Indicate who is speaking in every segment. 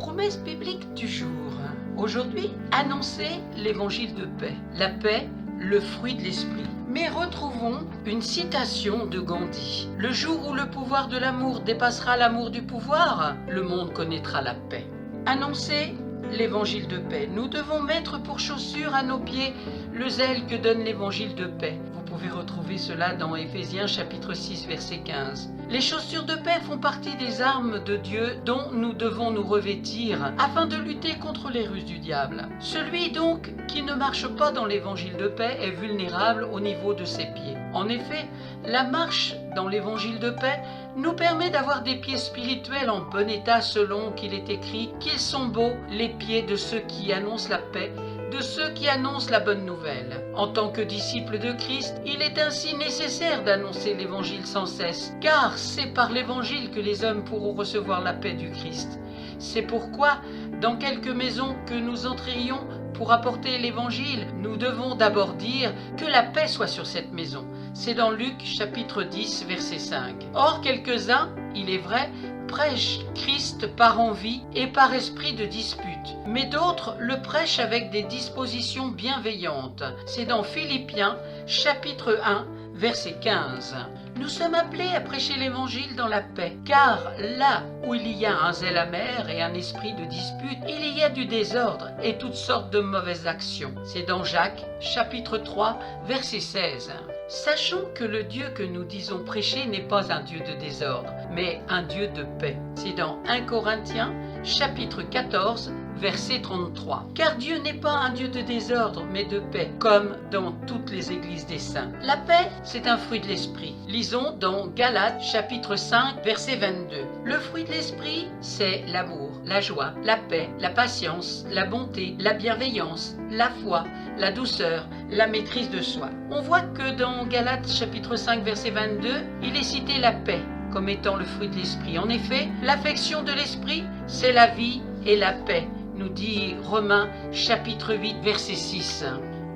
Speaker 1: Promesse biblique du jour. Aujourd'hui, annoncer l'évangile de paix. La paix, le fruit de l'esprit. Mais retrouvons une citation de Gandhi. Le jour où le pouvoir de l'amour dépassera l'amour du pouvoir, le monde connaîtra la paix. Annoncer l'évangile de paix. Nous devons mettre pour chaussure à nos pieds le zèle que donne l'évangile de paix. Vous pouvez retrouver cela dans Éphésiens chapitre 6 verset 15. Les chaussures de paix font partie des armes de Dieu dont nous devons nous revêtir afin de lutter contre les ruses du diable. Celui donc qui ne marche pas dans l'évangile de paix est vulnérable au niveau de ses pieds. En effet, la marche dans l'évangile de paix nous permet d'avoir des pieds spirituels en bon état selon qu'il est écrit qu'ils sont beaux les pieds de ceux qui annoncent la paix, de ceux qui annoncent la bonne nouvelle. En tant que disciples de Christ, il est ainsi nécessaire d'annoncer l'évangile sans cesse, car c'est par l'évangile que les hommes pourront recevoir la paix du Christ. C'est pourquoi, dans quelque maison que nous entrions pour apporter l'évangile, nous devons d'abord dire que la paix soit sur cette maison. C'est dans Luc chapitre 10 verset 5. Or quelques-uns, il est vrai, prêchent Christ par envie et par esprit de dispute, mais d'autres le prêchent avec des dispositions bienveillantes. C'est dans Philippiens chapitre 1 verset 15. Nous sommes appelés à prêcher l'évangile dans la paix, car là où il y a un zèle amer et un esprit de dispute, il y a du désordre et toutes sortes de mauvaises actions. C'est dans Jacques chapitre 3 verset 16. Sachons que le Dieu que nous disons prêcher n'est pas un Dieu de désordre, mais un Dieu de paix. C'est dans 1 Corinthiens chapitre 14 verset 33. Car Dieu n'est pas un Dieu de désordre, mais de paix, comme dans toutes les églises des saints. La paix, c'est un fruit de l'esprit. Lisons dans Galates chapitre 5 verset 22. Le fruit de l'esprit, c'est l'amour, la joie, la paix, la patience, la bonté, la bienveillance, la foi, la douceur, la maîtrise de soi. On voit que dans Galates chapitre 5 verset 22, il est cité la paix comme étant le fruit de l'esprit. En effet, l'affection de l'esprit, c'est la vie et la paix, nous dit Romains chapitre 8 verset 6.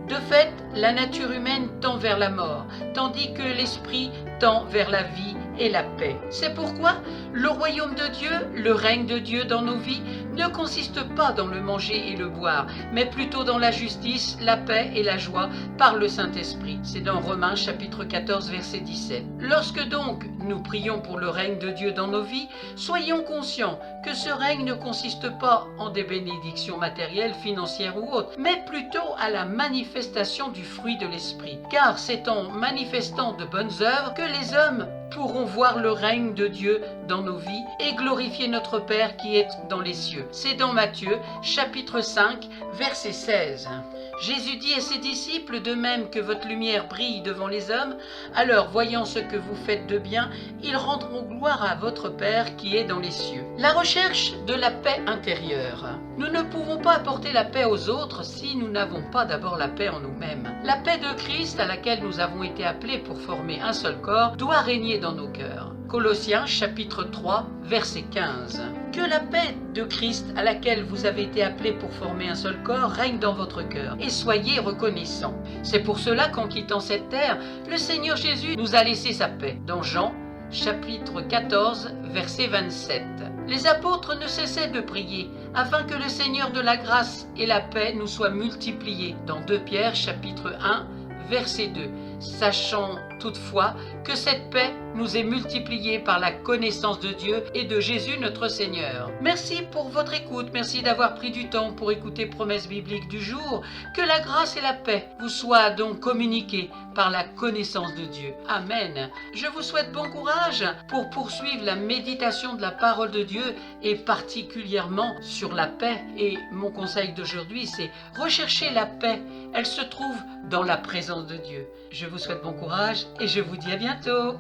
Speaker 1: De fait, la nature humaine tend vers la mort, tandis que l'esprit tend vers la vie et la paix. C'est pourquoi le royaume de Dieu, le règne de Dieu dans nos vies, ne consiste pas dans le manger et le boire, mais plutôt dans la justice, la paix et la joie par le Saint-Esprit. C'est dans Romains chapitre 14 verset 17. Lorsque donc nous prions pour le règne de Dieu dans nos vies, soyons conscients que ce règne ne consiste pas en des bénédictions matérielles, financières ou autres, mais plutôt à la manifestation du fruit de l'Esprit. Car c'est en manifestant de bonnes œuvres que les hommes pourront voir le règne de Dieu dans nos vies et glorifier notre Père qui est dans les cieux. C'est dans Matthieu, chapitre 5, verset 16. Jésus dit à ses disciples, de même que votre lumière brille devant les hommes, alors voyant ce que vous faites de bien, ils rendront gloire à votre Père qui est dans les cieux. La recherche de la paix intérieure. Nous ne pouvons pas apporter la paix aux autres si nous n'avons pas d'abord la paix en nous-mêmes. La paix de Christ à laquelle nous avons été appelés pour former un seul corps doit régner dans nos cœurs. Colossiens chapitre 3 verset 15. Que la paix de Christ à laquelle vous avez été appelés pour former un seul corps règne dans votre cœur et soyez reconnaissants. C'est pour cela qu'en quittant cette terre, le Seigneur Jésus nous a laissé sa paix. Dans Jean chapitre 14 verset 27. Les apôtres ne cessaient de prier afin que le Seigneur de la grâce et la paix nous soient multipliés. Dans 2 Pierre chapitre 1 verset 2. Sachant toutefois que cette paix nous est multipliée par la connaissance de Dieu et de Jésus notre Seigneur. Merci pour votre écoute, merci d'avoir pris du temps pour écouter Promesse biblique du jour. Que la grâce et la paix vous soient donc communiquées par la connaissance de Dieu. Amen. Je vous souhaite bon courage pour poursuivre la méditation de la parole de Dieu et particulièrement sur la paix. Et mon conseil d'aujourd'hui, c'est rechercher la paix. Elle se trouve dans la présence de Dieu. Je vous souhaite bon courage et je vous dis à bientôt.